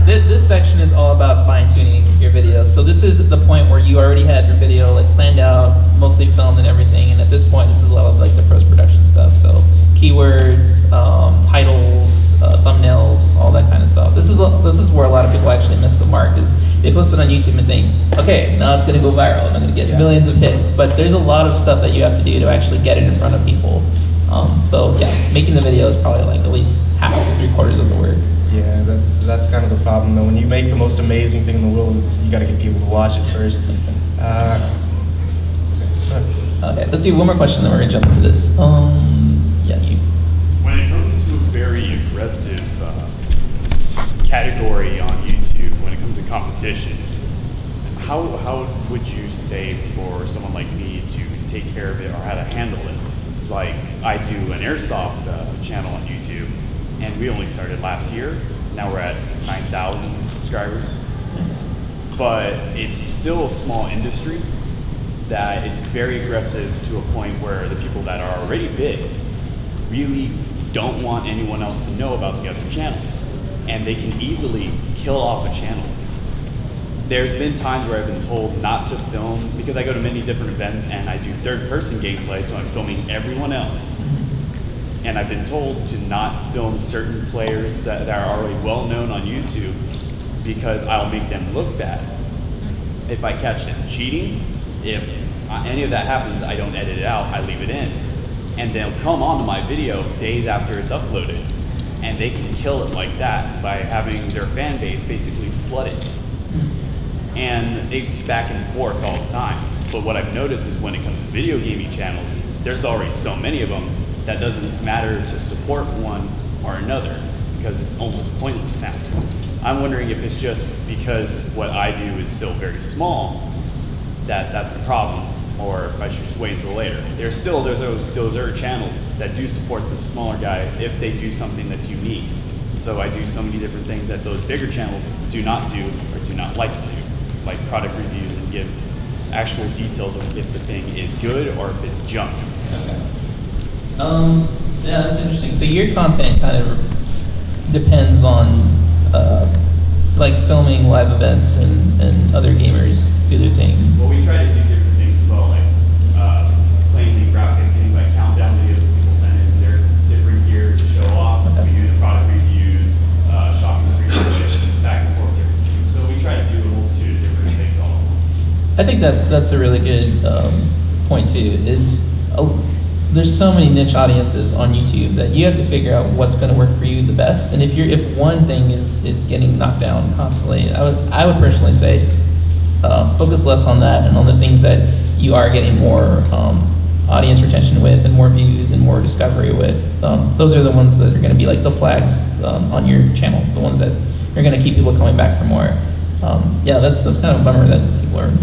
This section is all about fine-tuning your videos. So this is the point where you already had your video like planned out, mostly filmed and everything. And at this point, this is a lot of like the post-production stuff. So keywords, titles, thumbnails, all that kind of stuff. This is where a lot of people actually miss the mark. Is they post it on YouTube and think, okay, now it's going to go viral. I'm going to get millions of hits. But there's a lot of stuff that you have to do to actually get it in front of people. So yeah, making the video is probably like at least half to 3/4 of the work. Yeah, that's kind of the problem though. When you make the most amazing thing in the world, you got to get people to watch it first. Okay, let's do one more question, then we're gonna jump into this. Yeah, you. When it comes to a very aggressive category on YouTube, when it comes to competition, how would you say for someone like me to take care of it or how to handle it? Like, I do an airsoft channel on YouTube, and we only started last year. Now we're at 9,000 subscribers. But it's still a small industry that it's very aggressive to a point where the people that are already big really don't want anyone else to know about the other channels. And they can easily kill off a channel. There's been times where I've been told not to film because I go to many different events and I do third-person gameplay, so I'm filming everyone else. And I've been told to not film certain players that are already well-known on YouTube because I'll make them look bad. If I catch them cheating, if any of that happens, I don't edit it out, I leave it in. And they'll come onto my video days after it's uploaded, and they can kill it like that by having their fan base basically flood it. And it's back and forth all the time. But what I've noticed is when it comes to video gaming channels, there's already so many of them that doesn't matter to support one or another because it's almost pointless now. I'm wondering if it's just because what I do is still very small that's the problem, or if I should just wait until later. There's those other channels that do support the smaller guy if they do something that's unique. So I do so many different things that those bigger channels do not do or do not like to do, like product reviews and give actual details of if the thing is good or if it's junk. Okay. Yeah, that's interesting. So your content kind of depends on like filming live events and other gamers do their thing. Well, we try to do different things as well, like playing the graphic things like countdown videos where people send in their different gear to show off. Okay. We do the product reviews, shopping screens, back and forth different things. So we try to do a multitude of different things all at once. I think that's a really good point too. There's so many niche audiences on YouTube that you have to figure out what's going to work for you the best. And if one thing is getting knocked down constantly, I would personally say focus less on that and on the things that you are getting more audience retention with and more views and more discovery with. Those are the ones that are going to be like the flags on your channel, the ones that are going to keep people coming back for more. Yeah, that's kind of a bummer that people are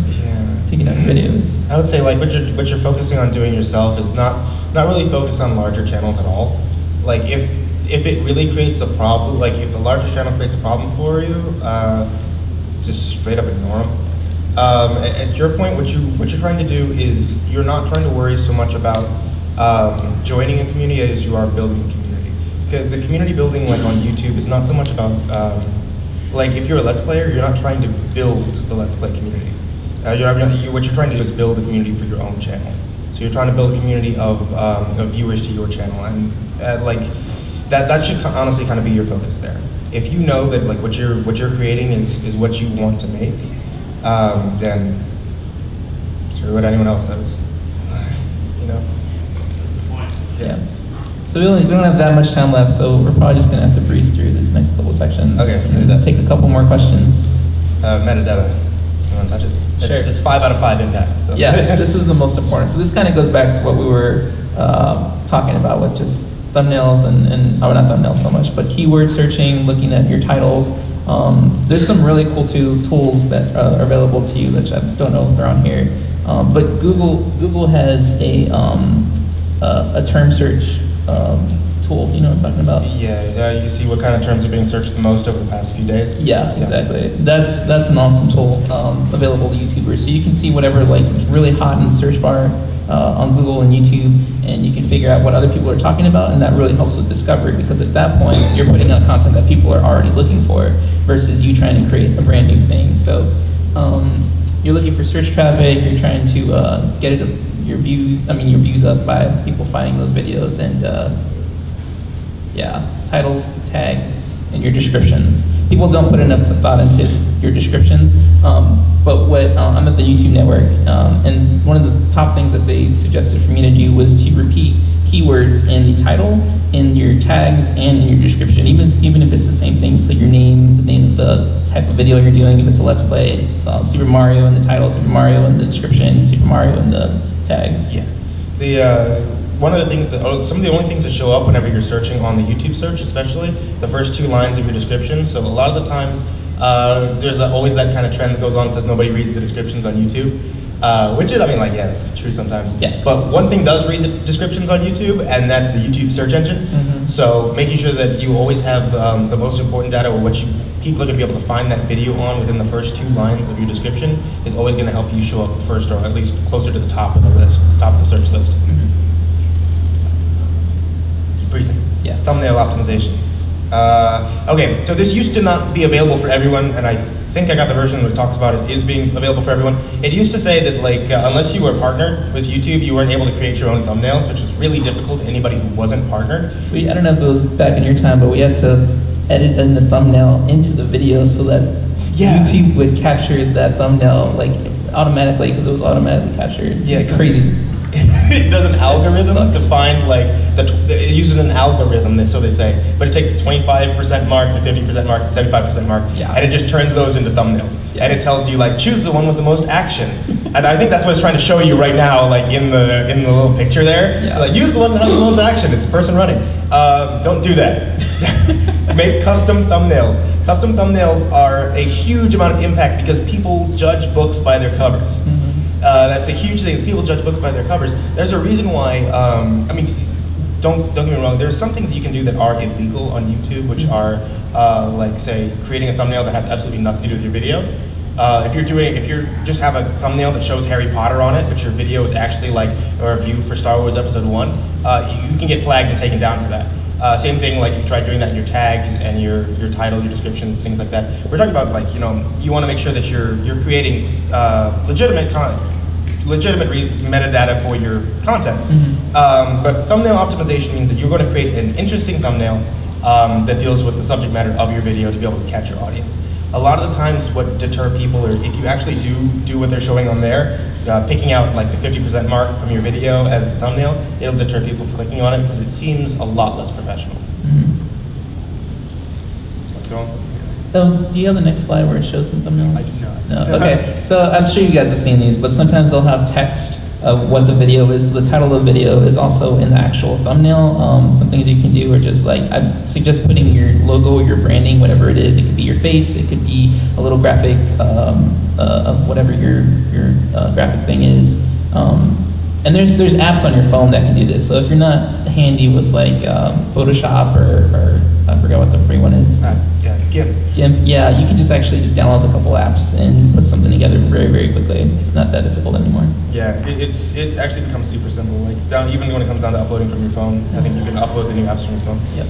picking up videos. I would say like what you're focusing on doing yourself is not really focused on larger channels at all. Like if it really creates a problem, like if a larger channel creates a problem for you, just straight up ignore them. At your point, what you're trying to do is you're not trying to worry so much about joining a community as you are building a community. Because the community building like on YouTube is not so much about like if you're a Let's Player, you're not trying to build the Let's Play community. What you're trying to do is build a community for your own channel. So you're trying to build a community of viewers to your channel, and like that should honestly kind of be your focus there. If you know that like what you're creating is what you want to make, then screw what anyone else says. You know. That's the point. Yeah. So we don't have that much time left, so we're probably just gonna have to breeze through this next couple sections. Okay. And take a couple more questions. Metadata. want to touch it. Sure. It's 5 out of 5 impact. So. Yeah, this is the most important. So this kind of goes back to what we were talking about with just thumbnails and not thumbnails so much, but keyword searching, looking at your titles. There's some really cool tools that are available to you, which I don't know if they're on here. But Google has a term search tool. Do you know what I'm talking about? Yeah, you see what kind of terms are being searched the most over the past few days? Yeah, exactly. That's an awesome tool available to YouTubers. So you can see whatever is really hot in the search bar on Google and YouTube, and you can figure out what other people are talking about, and that really helps with discovery, because at that point you're putting out content that people are already looking for versus you trying to create a brand new thing. So you're looking for search traffic, you're trying to get your views up by people finding those videos, and titles, tags, and your descriptions. People don't put enough thought into your descriptions, but I'm at the YouTube network, and one of the top things that they suggested for me to do was to repeat keywords in the title, in your tags, and in your description, even if it's the same thing. So your name, the name of the type of video you're doing, if it's a Let's Play, Super Mario in the title, Super Mario in the description, Super Mario in the tags. Yeah. One of the things some of the only things that show up whenever you're searching on the YouTube search, especially, the first 2 lines of your description. So a lot of the times, there's always that kind of trend that goes on that says nobody reads the descriptions on YouTube, which is, this is true sometimes. Yeah. But one thing does read the descriptions on YouTube, and that's the YouTube search engine. Mm-hmm. So making sure that you always have the most important data, or what people are going to be able to find that video on within the first 2 lines of your description, is always going to help you show up first, or at least closer to the top of the list, top of the search list. Mm-hmm. Yeah. Thumbnail optimization. Okay, so this used to not be available for everyone, and I think I got the version that talks about it is being available for everyone. It used to say that unless you were partnered with YouTube, you weren't able to create your own thumbnails, which was really difficult to anybody who wasn't partnered. I don't know if it was back in your time, but we had to edit in the thumbnail into the video so that YouTube would capture that thumbnail automatically, because it was automatically captured. Yeah, it's crazy. It does an algorithm to find it uses an algorithm, so they say, but it takes the 25% mark, the 50% mark, the 75% mark, and it just turns those into thumbnails. Yeah. And it tells you choose the one with the most action. And I think that's what it's trying to show you right now, in the little picture there. Yeah. Use the one that has the most action. It's a person running. Don't do that. Make custom thumbnails. Custom thumbnails are a huge amount of impact because people judge books by their covers. Mm-hmm. That's a huge thing, is people judge books by their covers. There's a reason why, don't get me wrong, there's some things you can do that are illegal on YouTube, which are, say, creating a thumbnail that has absolutely nothing to do with your video. If you just have a thumbnail that shows Harry Potter on it, but your video is actually a review for Star Wars Episode 1, you can get flagged and taken down for that. Same thing, if you try doing that in your tags and your title, your descriptions, things like that. We're talking about you want to make sure that you're creating legitimate metadata for your content. Mm-hmm. But thumbnail optimization means that you're going to create an interesting thumbnail that deals with the subject matter of your video to be able to catch your audience. A lot of the times what deter people, or if you actually do what they're showing on there, picking out the 50% mark from your video as the thumbnail, it'll deter people from clicking on it because it seems a lot less professional. Mm-hmm. Let's go on. Do you have the next slide where it shows some thumbnails? I do not. No. Okay, so I'm sure you guys have seen these, but sometimes they'll have text of what the video is. So the title of the video is also in the actual thumbnail. Some things you can do are just I suggest putting your logo, your branding, whatever it is. It could be your face, it could be a little graphic of whatever your graphic thing is. And there's apps on your phone that can do this. So if you're not handy with Photoshop or I forgot what the free one is. GIMP. GIMP, yeah, you can just download a couple apps and put something together very, very quickly. It's not that difficult anymore. Yeah, it actually becomes super simple. Even when it comes down to uploading from your phone, I think you can upload the new apps from your phone. Yep.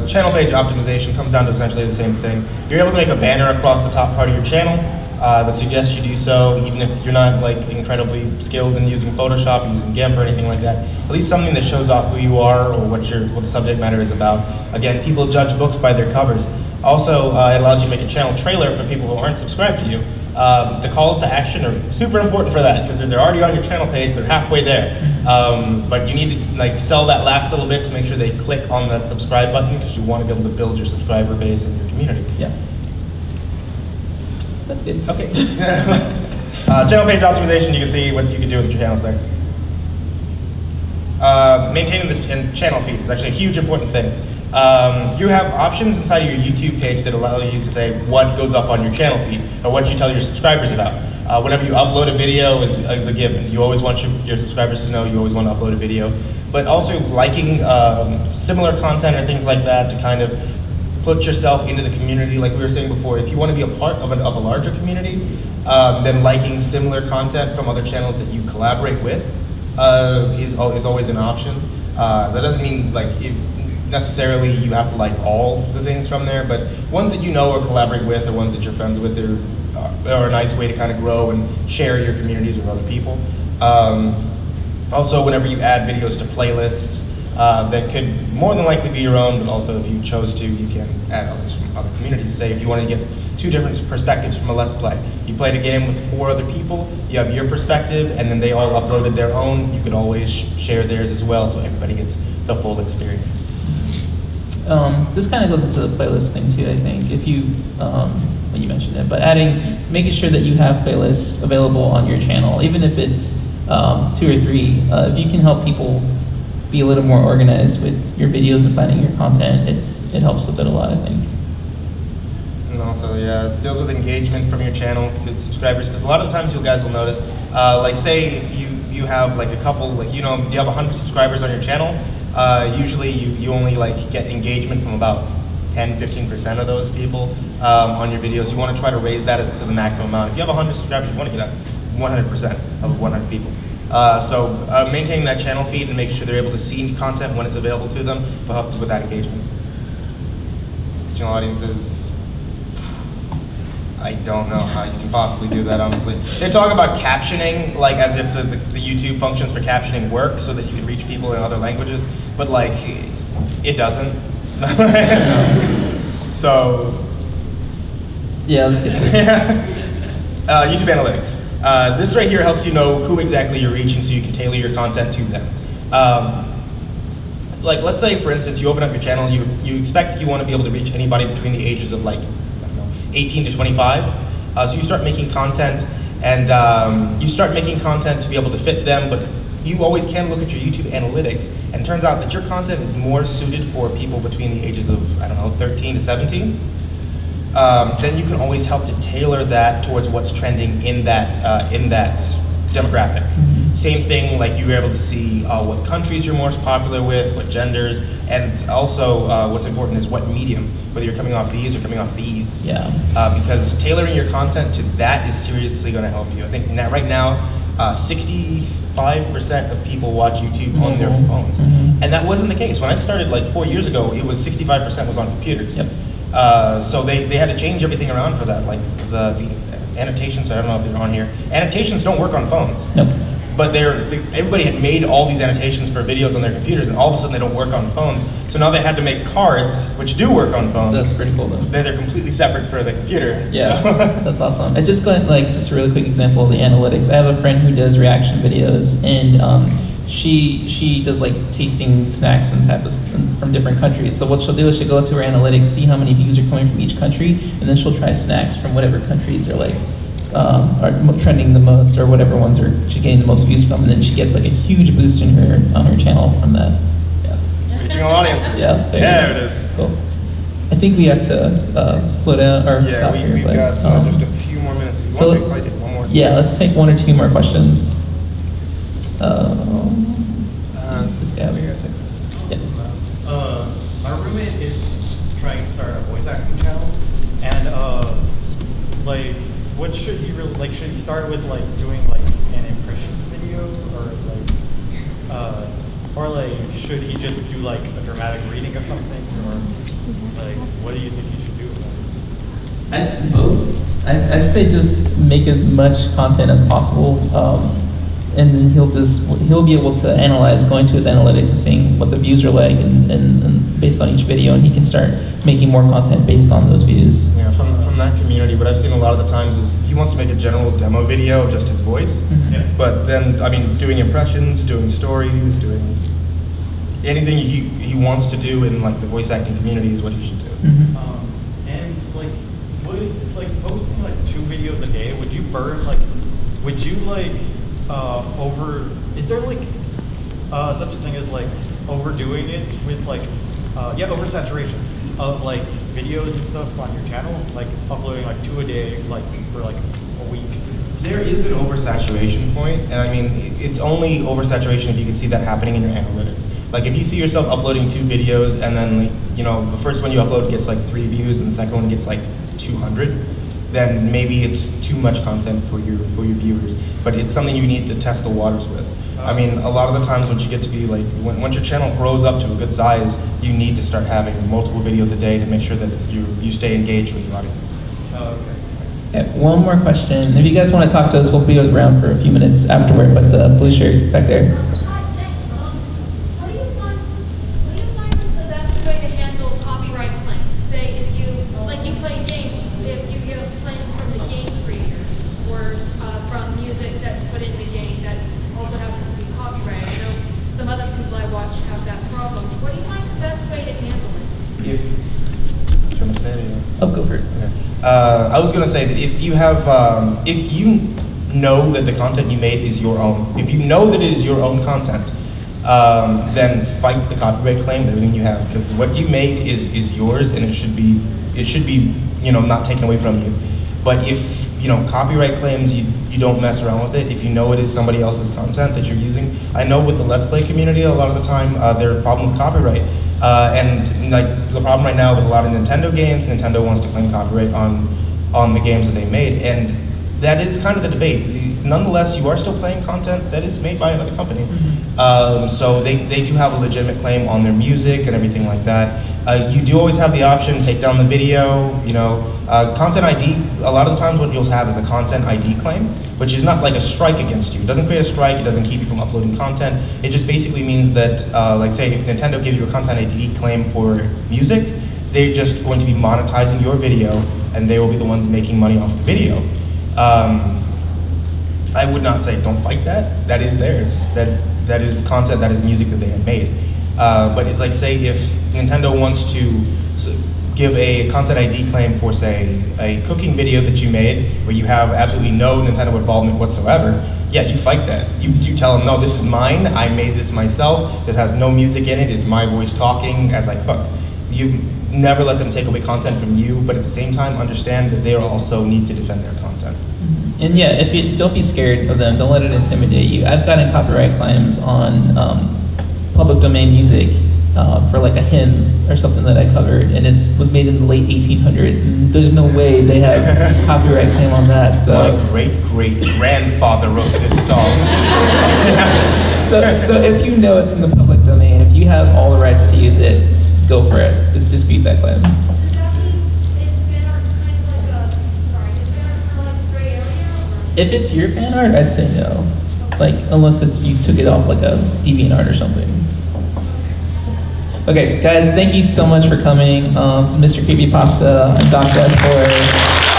Channel page optimization comes down to essentially the same thing. You're able to make a banner across the top part of your channel. That suggests you do so, even if you're not incredibly skilled in using Photoshop or using GIMP or anything like that. At least something that shows off who you are or what the subject matter is about. Again, people judge books by their covers. Also, it allows you to make a channel trailer for people who aren't subscribed to you. The calls to action are super important for that because they're already on your channel page, they're halfway there. But you need to sell that last little bit to make sure they click on that subscribe button because you want to be able to build your subscriber base and your community. Yeah. That's good. Okay. Channel page optimization, you can see what you can do with your channel there. Maintaining the channel feed is actually a huge important thing. You have options inside of your YouTube page that allow you to say what goes up on your channel feed or what you tell your subscribers about. Whenever you upload a video is a given. You always want your subscribers to know you always want to upload a video. But also liking similar content or things like that to kind of put yourself into the community. Like we were saying before, if you want to be a part of a larger community, then liking similar content from other channels that you collaborate with is always an option. That doesn't mean like necessarily you have to like all the things from there, but ones that you know or collaborate with or ones that you're friends with are a nice way to kind of grow and share your communities with other people. Also, whenever you add videos to playlists, that could more than likely be your own, but also if you chose to, you can add others from other communities. Say if you want to get 2 different perspectives from a Let's Play. You played a game with 4 other people, you have your perspective, and then they all uploaded their own. You could always share theirs as well, so everybody gets the full experience. This kind of goes into the playlist thing too, I think, if you, when you mentioned it, but making sure that you have playlists available on your channel, even if it's 2 or 3, if you can help people be a little more organized with your videos and finding your content, it helps with it a lot, I think. And also, yeah, it deals with engagement from your channel to subscribers, because a lot of the times you guys will notice, like say if you have like a couple, like you have 100 subscribers on your channel, usually you only like get engagement from about 10-15% of those people on your videos. You want to try to raise that to the maximum amount. If you have 100 subscribers, you want to get 100% of 100 people. So maintaining that channel feed and making sure they're able to see content when it's available to them will help with that engagement. Channel audiences, I don't know how you can possibly do that, honestly. They talk about captioning, like as if the YouTube functions for captioning work so that you can reach people in other languages, but like, it doesn't. So. Yeah, let's get this. YouTube analytics. This right here helps you know who exactly you're reaching so you can tailor your content to them. Like let's say for instance you open up your channel, you expect that you want to be able to reach anybody between the ages of like, I don't know, 18 to 25. So you start making content and you start making content to be able to fit them, but you always can look at your YouTube analytics and it turns out that your content is more suited for people between the ages of, I don't know, 13 to 17. Then you can always help to tailor that towards what's trending in that demographic. Mm-hmm. Same thing, like you were able to see what countries you're most popular with, what genders, and also what's important is what medium, whether you're coming off these or coming off these. Yeah. Because tailoring your content to that is seriously going to help you. I think right now, 65% of people watch YouTube on their phones, and that wasn't the case when I started like 4 years ago. It was 65% was on computers. Yep. So they had to change everything around for that, like the annotations. I don't know if they're on here. Annotations don't work on phones. Nope. But everybody had made all these annotations for videos on their computers, and all of a sudden they don't work on phones. So now they had to make cards, which do work on phones. That's pretty cool, though. They're completely separate for the computer. Yeah, so. That's awesome. And just a really quick example of the analytics. I have a friend who does reaction videos, and she does like tasting snacks and types from different countries. So what she'll do is she'll go to her analytics, see how many views are coming from each country, and then she'll try snacks from whatever countries are like are trending the most, or whatever ones she's getting the most views from, and then she gets like a huge boost on her channel from that. Yeah. Reaching an audience. Yeah. There it is. Cool. I think we have to slow down or stop here. We've got just a few more minutes. If you want to take one more. Yeah, let's take 1 or 2 more questions. This guy over here. Yeah. My roommate is trying to start a voice acting channel, and like, what should he really like? Should he start with like doing like an impressions video, or like should he just do like a dramatic reading of something, or like what do you think he should do? Both. I'd say just make as much content as possible. And then he'll be able to analyze, going to his analytics and seeing what the views are like, and based on each video, and he can start making more content based on those views. Yeah, from that community, what I've seen a lot of the times is he wants to make a general demo video of just his voice, but then, I mean, doing impressions, doing stories, doing anything he wants to do in like the voice acting community is what he should do. And like, would like posting like 2 videos videos a day, would you burn like? Would you like is there like such a thing as like overdoing it with like oversaturation of like videos and stuff on your channel, like uploading like 2 a day, like for like a week? There is an oversaturation point, and I mean, it's only oversaturation if you can see that happening in your analytics. Like if you see yourself uploading 2 videos and then like, you know, the first one you upload gets like 3 views and the second one gets like 200, then maybe it's too much content for your viewers. But it's something you need to test the waters with. I mean, a lot of the times once you get to be like, once your channel grows up to a good size, you need to start having multiple videos a day to make sure that you stay engaged with your audience. Oh, okay. Okay, one more question. If you guys want to talk to us, we'll be around for a few minutes afterward, but the blue shirt back there. What do you find is the best way to handle copyright claims? Say if you, like you play games, if you get a claim from the game creator or from music that's put in the game that also happens to be copyrighted. I know some other people I watch have that problem. What do you find is the best way to handle it? Oh, go for it. Okay. I was going to say that if you have, if you know that the content you made is your own, if you know that it is your own content, then fight the copyright claim with everything you have, because what you made is yours, and it should be you know, not taken away from you. But if you know copyright claims, you don't mess around with it. If you know it is somebody else's content that you're using, I know with the Let's Play community, a lot of the time there's a problem with copyright. And like the problem right now with a lot of Nintendo games, Nintendo wants to claim copyright on the games that they made, and that is kind of the debate. Nonetheless, you are still playing content that is made by another company. Mm-hmm. So they do have a legitimate claim on their music and everything like that. You do always have the option, take down the video, you know. Content ID, a lot of the times what you'll have is a content ID claim, which is not like a strike against you. It doesn't create a strike, it doesn't keep you from uploading content. It just basically means that, like say if Nintendo gives you a content ID claim for music, they're just going to be monetizing your video, and they will be the ones making money off the video. I would not say don't fight that. That is theirs. That is content, that is music that they had made. But like say if Nintendo wants to give a content ID claim for say a cooking video that you made where you have absolutely no Nintendo involvement whatsoever, yeah, you fight that. You tell them, no, this is mine, I made this myself, this has no music in it, it's my voice talking as I cook. You never let them take away content from you, but at the same time understand that they also need to defend their content. And yeah, don't be scared of them, don't let it intimidate you. I've gotten copyright claims on public domain music for like a hymn or something that I covered, and it was made in the late 1800s, and there's no way they have copyright claim on that. So my great-great-grandfather wrote this song. so if you know it's in the public domain, if you have all the rights to use it, go for it. Just dispute that claim. Does that mean is fan art kind of like is fan art kind of like a gray area? Or? If it's your fan art, I'd say no. Like, unless you took it off like a DeviantArt or something. Okay, guys, thank you so much for coming. This is Mr. Creepypasta. I'm Dr. S4.